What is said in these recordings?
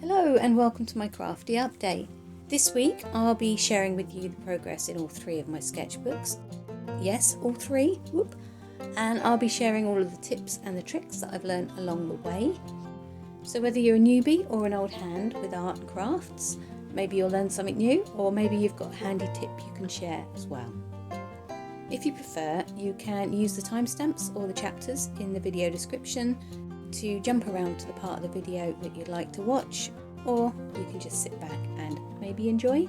Hello and welcome to my crafty update. This week I'll be sharing with you the progress in all three of my sketchbooks. Yes, all three, whoop. And I'll be sharing all of the tips and the tricks that I've learned along the way. So whether you're a newbie or an old hand with art and crafts, maybe you'll learn something new, or maybe you've got a handy tip you can share as well. If you prefer, you can use the timestamps or the chapters in the video description to jump around to the part of the video that you'd like to watch, or you can just sit back and maybe enjoy.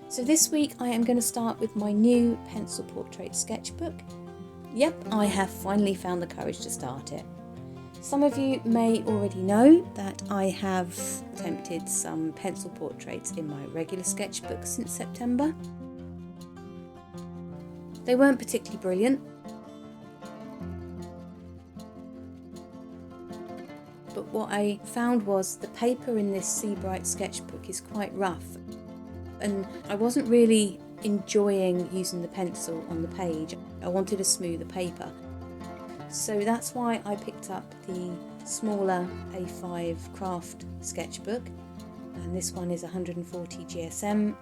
So this week I am going to start with my new pencil portrait sketchbook. Yep, I have finally found the courage to start it. Some of you may already know that I have attempted some pencil portraits in my regular sketchbook since September. They weren't particularly brilliant, but what I found was the paper in this Sea Bright sketchbook is quite rough, and I wasn't really enjoying using the pencil on the page. I wanted a smoother paper, so that's why I picked up the smaller A5 craft sketchbook, and this one is 140 GSM.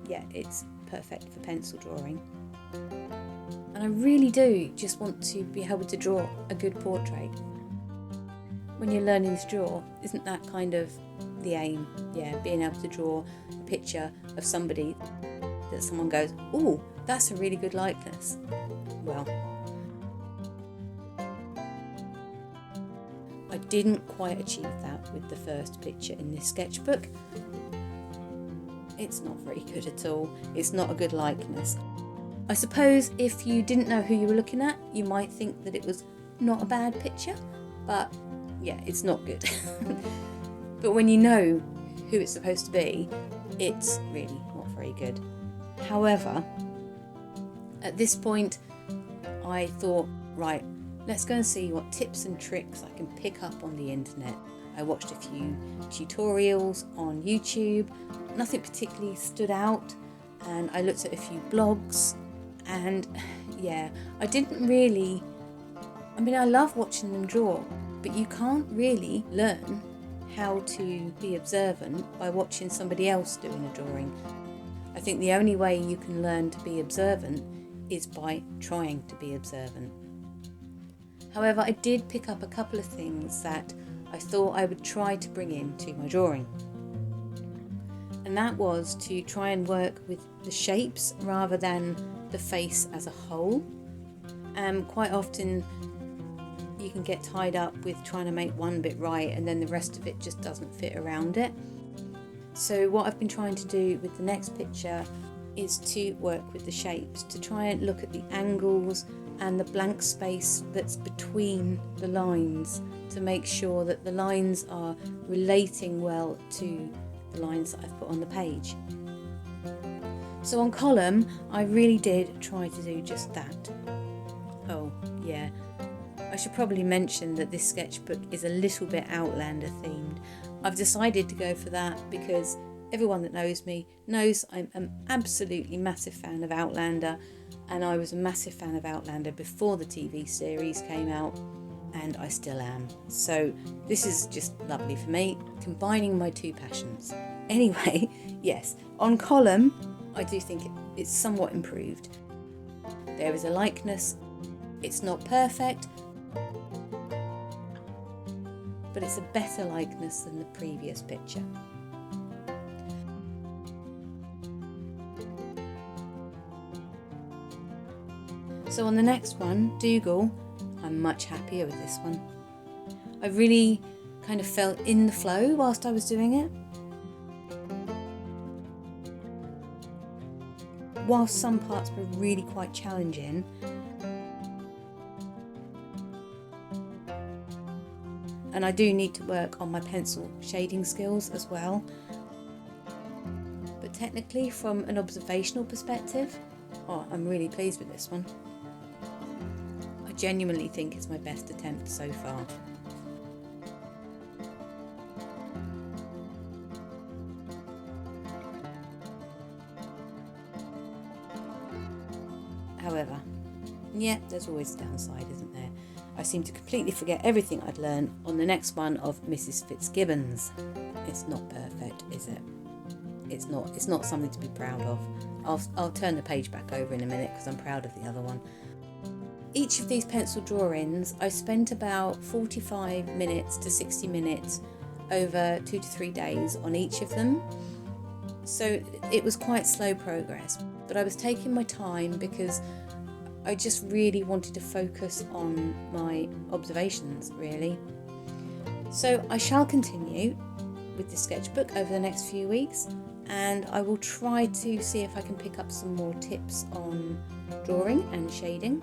Yeah, it's perfect for pencil drawing, and I really do just want to be able to draw a good portrait. When you're learning to draw, isn't that kind of the aim? Yeah, being able to draw a picture of somebody that someone goes, "Oh, that's a really good likeness." Well, I didn't quite achieve that with the first picture in this sketchbook. It's not very good at all. It's not a good likeness. I suppose if you didn't know who you were looking at, you might think that it was not a bad picture, but yeah, it's not good. But when you know who it's supposed to be, it's really not very good. However, at this point I thought, right, let's go and see what tips and tricks I can pick up on the internet. I watched a few tutorials on YouTube, nothing particularly stood out, and I looked at a few blogs, and yeah, I love watching them draw, but you can't really learn how to be observant by watching somebody else doing a drawing. I think the only way you can learn to be observant is by trying to be observant. However, I did pick up a couple of things that I thought I would try to bring into my drawing. And that was to try and work with the shapes rather than the face as a whole. Quite often you can get tied up with trying to make one bit right and then the rest of it just doesn't fit around it. So what I've been trying to do with the next picture is to work with the shapes, to try and look at the angles and the blank space that's between the lines, to make sure that the lines are relating well to the lines that I've put on the page. So on Collum, I really did try to do just that. Oh yeah, I should probably mention that this sketchbook is a little bit Outlander themed. I've decided to go for that because everyone that knows me knows I'm an absolutely massive fan of Outlander, and I was a massive fan of Outlander before the TV series came out, and I still am. So this is just lovely for me, combining my two passions. Anyway, yes, on Collum, I do think it's somewhat improved. There is a likeness. It's not perfect, but it's a better likeness than the previous picture. So on the next one, Dougal, I'm much happier with this one. I really kind of felt in the flow whilst I was doing it. Whilst some parts were really quite challenging, and I do need to work on my pencil shading skills as well. But technically, from an observational perspective, I'm really pleased with this one. I genuinely think it's my best attempt so far. However, yeah, there's always a downside, isn't there? I seem to completely forget everything I'd learned on the next one of Mrs Fitzgibbons. It's not perfect, is it? It's not something to be proud of. I'll turn the page back over in a minute because I'm proud of the other one. Each of these pencil drawings, I spent about 45 minutes to 60 minutes over 2 to 3 days on each of them. So it was quite slow progress, but I was taking my time because I just really wanted to focus on my observations, really. So I shall continue with the sketchbook over the next few weeks, and I will try to see if I can pick up some more tips on drawing and shading.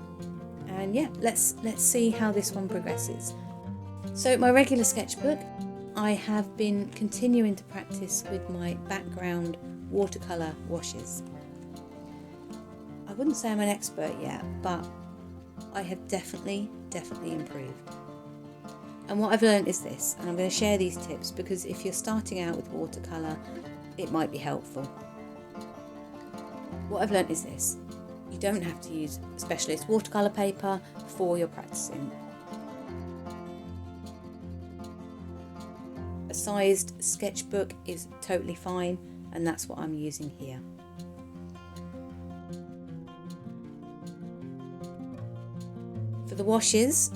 And yeah, let's see how this one progresses. So my regular sketchbook, I have been continuing to practice with my background watercolour washes. I wouldn't say I'm an expert yet, but I have definitely improved. And what I've learned is this, and I'm going to share these tips because if you're starting out with watercolour, it might be helpful. What I've learned is this: you don't have to use specialist watercolour paper for your practicing. A sized sketchbook is totally fine, and that's what I'm using here. For the washes,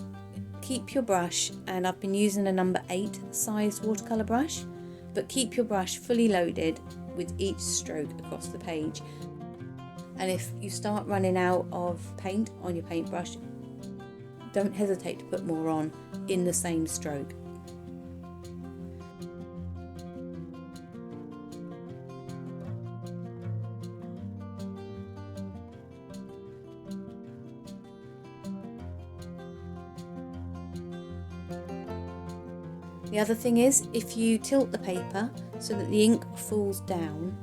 keep your brush, and I've been using a number 8 sized watercolour brush, but keep your brush fully loaded with each stroke across the page. And if you start running out of paint on your paintbrush, don't hesitate to put more on in the same stroke. The other thing is, if you tilt the paper so that the ink falls down,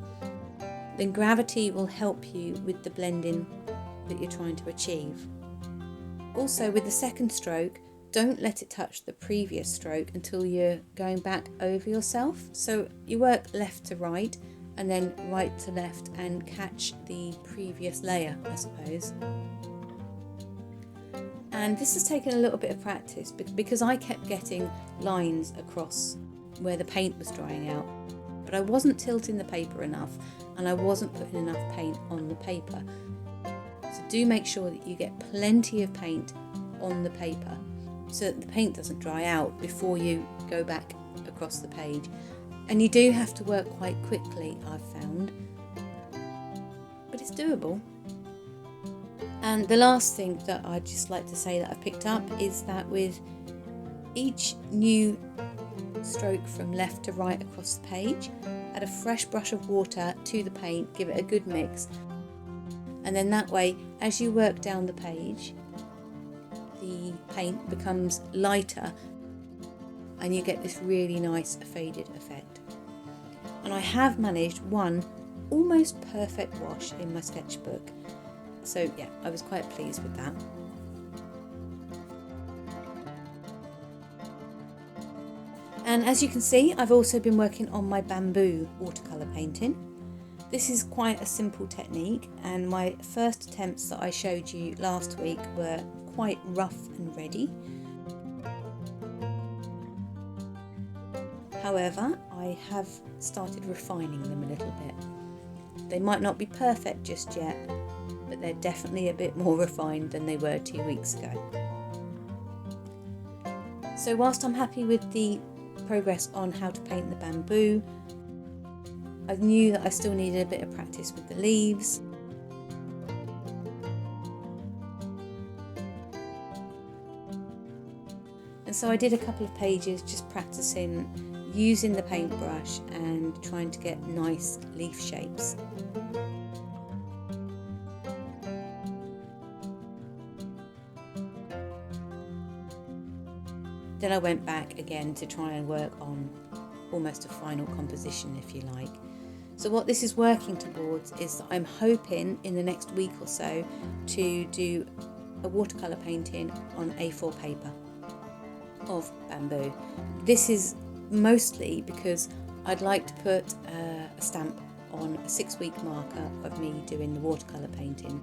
then gravity will help you with the blending that you're trying to achieve. Also, with the second stroke, don't let it touch the previous stroke until you're going back over yourself. So you work left to right and then right to left and catch the previous layer, I suppose. And this has taken a little bit of practice because I kept getting lines across where the paint was drying out, but I wasn't tilting the paper enough and I wasn't putting enough paint on the paper. So do make sure that you get plenty of paint on the paper so that the paint doesn't dry out before you go back across the page. And you do have to work quite quickly, I've found, but it's doable. And the last thing that I'd just like to say that I've picked up is that with each new stroke from left to right across the page, add a fresh brush of water to the paint, give it a good mix, and then that way, as you work down the page, the paint becomes lighter and you get this really nice faded effect. And I have managed one almost perfect wash in my sketchbook. So yeah, I was quite pleased with that. And as you can see, I've also been working on my bamboo watercolour painting. This is quite a simple technique, and my first attempts that I showed you last week were quite rough and ready. However, I have started refining them a little bit. They might not be perfect just yet, but they're definitely a bit more refined than they were 2 weeks ago. So whilst I'm happy with the progress on how to paint the bamboo, I knew that I still needed a bit of practice with the leaves. And so I did a couple of pages just practicing using the paintbrush and trying to get nice leaf shapes. Then I went back again to try and work on almost a final composition, if you like. So what this is working towards is that I'm hoping in the next week or so to do a watercolour painting on A4 paper of bamboo. This is mostly because I'd like to put a stamp on a 6-week marker of me doing the watercolour painting,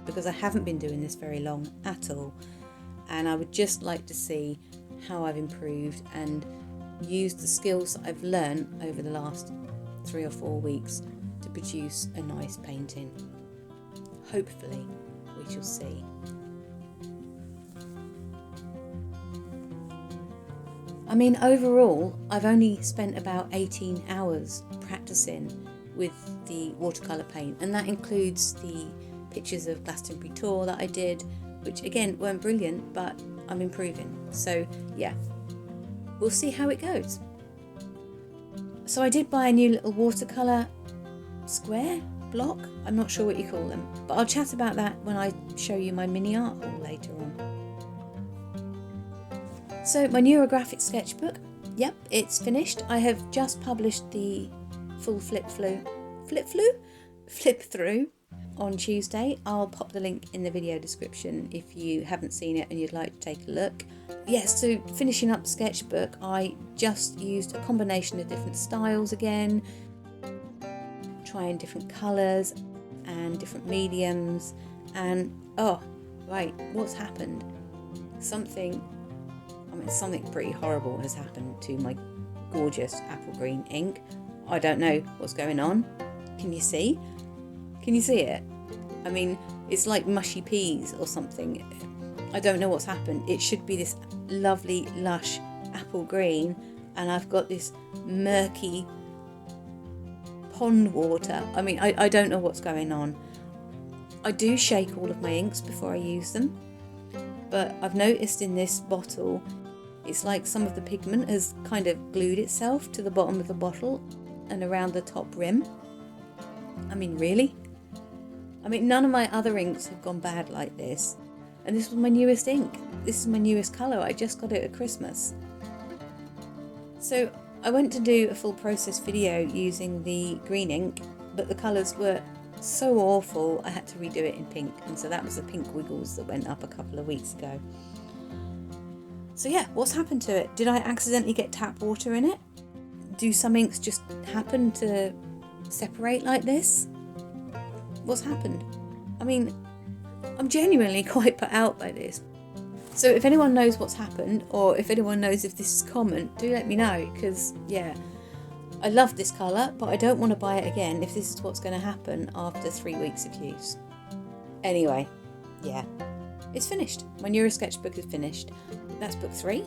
because I haven't been doing this very long at all. and I would just like to see how I've improved and used the skills that I've learned over the last 3 or 4 weeks to produce a nice painting. Hopefully, we shall see. I mean, overall, I've only spent about 18 hours practicing with the watercolour paint, and that includes the pictures of Glastonbury tour that I did, which again weren't brilliant, but I'm improving. So yeah, we'll see how it goes. So I did buy a new little watercolour square block, I'm not sure what you call them, but I'll chat about that when I show you my mini art haul later on. So my Neurographic sketchbook, yep, it's finished. I have just published the full flip through on Tuesday. I'll pop the link in the video description if you haven't seen it and you'd like to take a look. Yes, so finishing up sketchbook, I just used a combination of different styles again, trying different colours and different mediums, and oh right, what's happened? Something pretty horrible has happened to my gorgeous apple green ink. I don't know what's going on. Can you see? Can you see it? I mean, it's like mushy peas or something. I don't know what's happened. It should be this lovely, lush apple green, and I've got this murky pond water. I mean, I don't know what's going on. I do shake all of my inks before I use them, but I've noticed in this bottle, it's like some of the pigment has kind of glued itself to the bottom of the bottle and around the top rim. I mean, really? I mean, none of my other inks have gone bad like this. And this was my newest ink. This is my newest colour. I just got it at Christmas. So I went to do a full process video using the green ink, but the colours were so awful I had to redo it in pink. And so that was the pink Wiggles that went up a couple of weeks ago. So yeah, what's happened to it? Did I accidentally get tap water in it? Do some inks just happen to separate like this? What's happened? I mean, I'm genuinely quite put out by this. So if anyone knows what's happened, or if anyone knows if this is common, do let me know, because yeah, I love this colour, but I don't want to buy it again if this is what's going to happen after 3 weeks of use. Anyway, yeah, it's finished. My Neuro sketchbook is finished. That's book 3.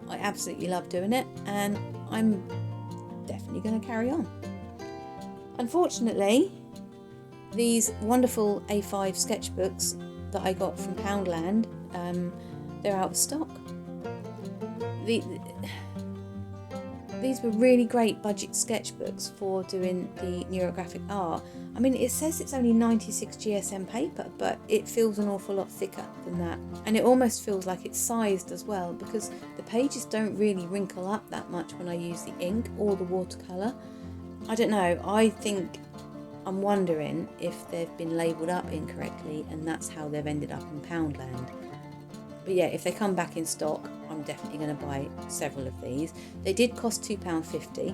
I absolutely love doing it, and I'm definitely going to carry on. Unfortunately, these wonderful A5 sketchbooks that I got from Poundland, they're out of stock. These were really great budget sketchbooks for doing the neurographic art. I mean, it says it's only 96 GSM paper, but it feels an awful lot thicker than that. And it almost feels like it's sized as well, because the pages don't really wrinkle up that much when I use the ink or the watercolour. I don't know, I'm wondering if they've been labelled up incorrectly and that's how they've ended up in Poundland. But yeah, if they come back in stock, I'm definitely going to buy several of these. They did cost £2.50.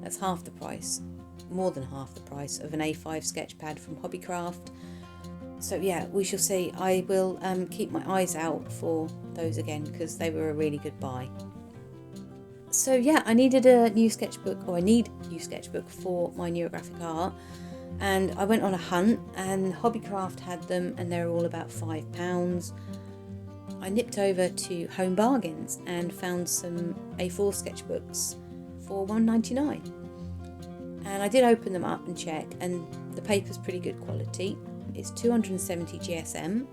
That's half the price, more than half the price of an A5 sketch pad from Hobbycraft. So yeah, we shall see. I will keep my eyes out for those again, because they were a really good buy. So yeah, I needed a new sketchbook, or I need a new sketchbook for my neurographic art. And I went on a hunt, and Hobbycraft had them, and they were all about £5. I nipped over to Home Bargains and found some A4 sketchbooks for £1.99. And I did open them up and check, and the paper's pretty good quality. It's 270 GSM,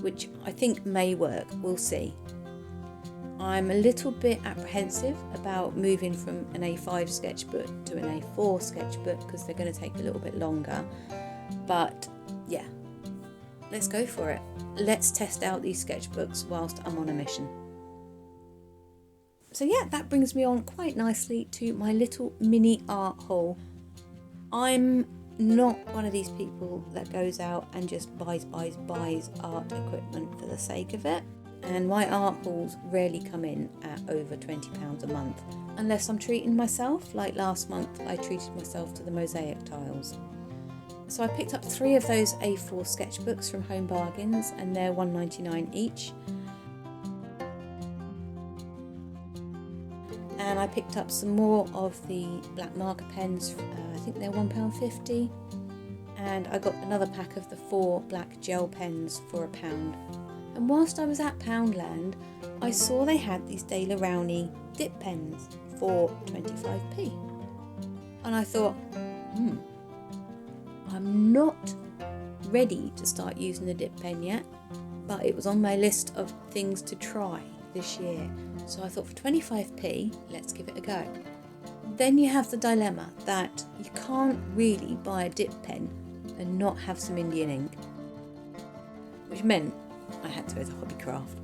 which I think may work, we'll see. I'm a little bit apprehensive about moving from an A5 sketchbook to an A4 sketchbook, because they're going to take a little bit longer. But yeah, let's go for it. Let's test out these sketchbooks whilst I'm on a mission. So yeah, that brings me on quite nicely to my little mini art haul. I'm not one of these people that goes out and just buys art equipment for the sake of it. And my art hauls rarely come in at over £20 a month, unless I'm treating myself. Like last month, I treated myself to the mosaic tiles. So I picked up 3 of those A4 sketchbooks from Home Bargains, and they're £1.99 each. And I picked up some more of the black marker pens, I think they're £1.50. And I got another pack of the 4 black gel pens for £1. And whilst I was at Poundland, I saw they had these Daler Rowney dip pens for 25p. And I thought, I'm not ready to start using the dip pen yet, but it was on my list of things to try this year. So I thought, for 25p, let's give it a go. Then you have the dilemma that you can't really buy a dip pen and not have some Indian ink, which meant I had to go to Hobbycraft.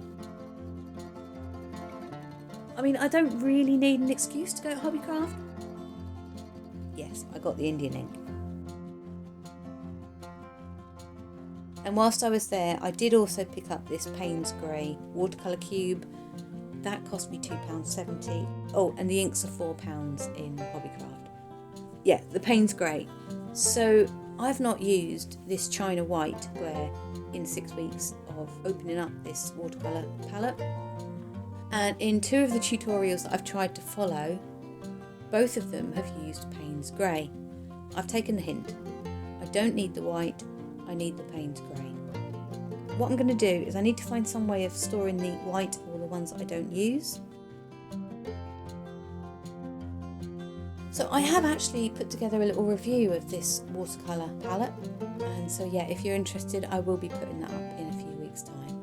I mean, I don't really need an excuse to go to Hobbycraft. Yes, I got the Indian ink. And whilst I was there, I did also pick up this Payne's Grey watercolour cube. That cost me £2.70. Oh, and the inks are £4 in Hobbycraft. Yeah, the Payne's Grey. So I've not used this China White where in 6 weeks of opening up this watercolour palette. And in 2 of the tutorials that I've tried to follow, both of them have used Payne's Grey. I've taken the hint. I don't need the white, I need the Payne's Grey. What I'm going to do is I need to find some way of storing the white or the ones that I don't use. So I have actually put together a little review of this watercolour palette, and so yeah, if you're interested, I will be putting that up in a few weeks' time.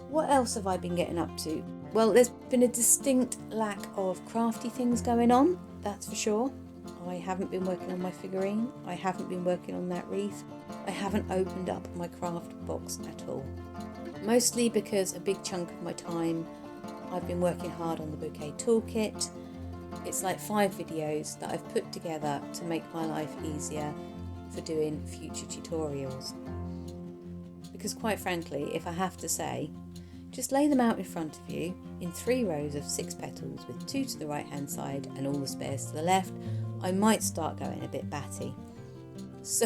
What else have I been getting up to? Well, there's been a distinct lack of crafty things going on, that's for sure. I haven't been working on my figurine, I haven't been working on that wreath, I haven't opened up my craft box at all. Mostly because a big chunk of my time I've been working hard on the Bouquet Toolkit. It's like 5 videos that I've put together to make my life easier for doing future tutorials. Because quite frankly, if I have to say, just lay them out in front of you in 3 rows of 6 petals with 2 to the right hand side and all the spares to the left, I might start going a bit batty. So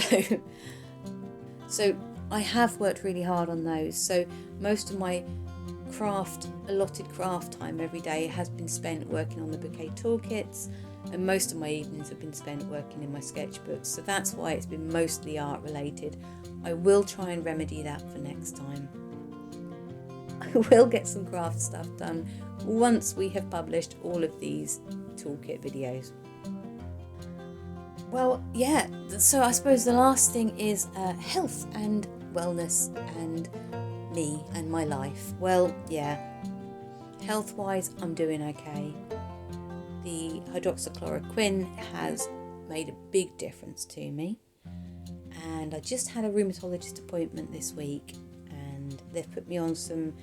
I have worked really hard on those. So most of my allotted craft time every day has been spent working on the Bouquet toolkits, and most of my evenings have been spent working in my sketchbooks. So that's why it's been mostly art related. I will try and remedy that for next time. I will get some craft stuff done once we have published all of these toolkit videos. Well, yeah, so I suppose the last thing is health and wellness and me and my life. Well, yeah, health-wise, I'm doing okay. The hydroxychloroquine has made a big difference to me, and I just had a rheumatologist appointment this week, and they've put me on some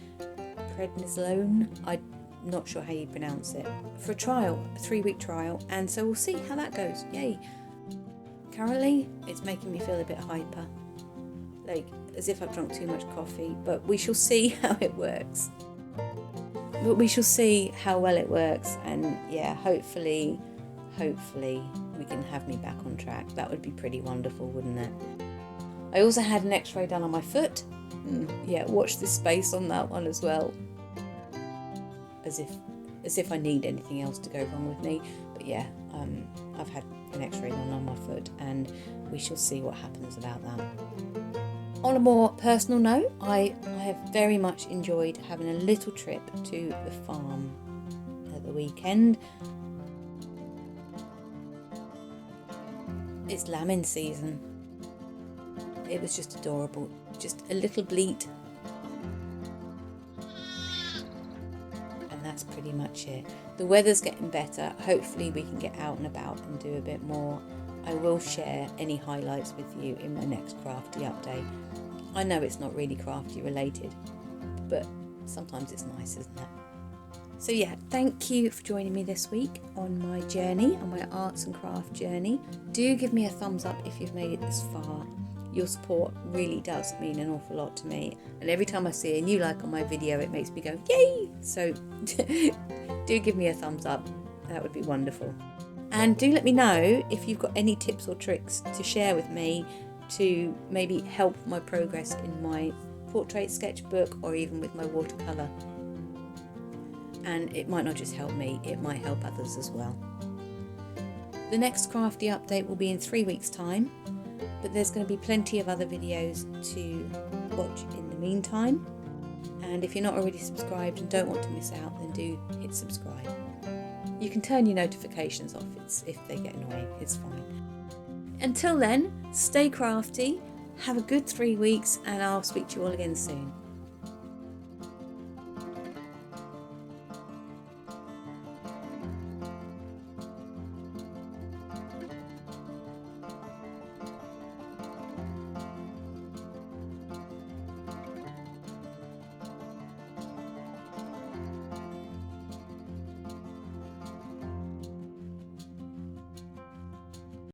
prednisolone. I'm not sure how you pronounce it, for a trial, a 3-week trial, and so we'll see how that goes. Yay! Currently, it's making me feel a bit hyper, like as if I've drunk too much coffee, but we shall see how it works. But we shall see how well it works, and yeah, hopefully we can have me back on track. That would be pretty wonderful, wouldn't it? I also had an x-ray done on my foot. Yeah, watch this space on that one as well. As if I need anything else to go wrong with me. But yeah, I've had an x-ray done on my foot, and we shall see what happens about that. On a more personal note, I have very much enjoyed having a little trip to the farm at the weekend. It's lambing season. It was just adorable, just a little bleat. And that's pretty much it. The weather's getting better. Hopefully we can get out and about and do a bit more. I will share any highlights with you in my next crafty update. I know it's not really crafty related, but sometimes it's nice, isn't it? So yeah, thank you for joining me this week on my journey, on my arts and craft journey. Do give me a thumbs up if you've made it this far. Your support really does mean an awful lot to me, and every time I see a new like on my video, it makes me go yay! So do give me a thumbs up, that would be wonderful. And do let me know if you've got any tips or tricks to share with me to maybe help my progress in my portrait sketchbook or even with my watercolour. and it might not just help me, it might help others as well. The next crafty update will be in 3 weeks' time, but there's going to be plenty of other videos to watch in the meantime. And if you're not already subscribed and don't want to miss out, then do hit subscribe. You can turn your notifications off if they get annoying, it's fine. Until then, stay crafty, have a good 3 weeks, and I'll speak to you all again soon.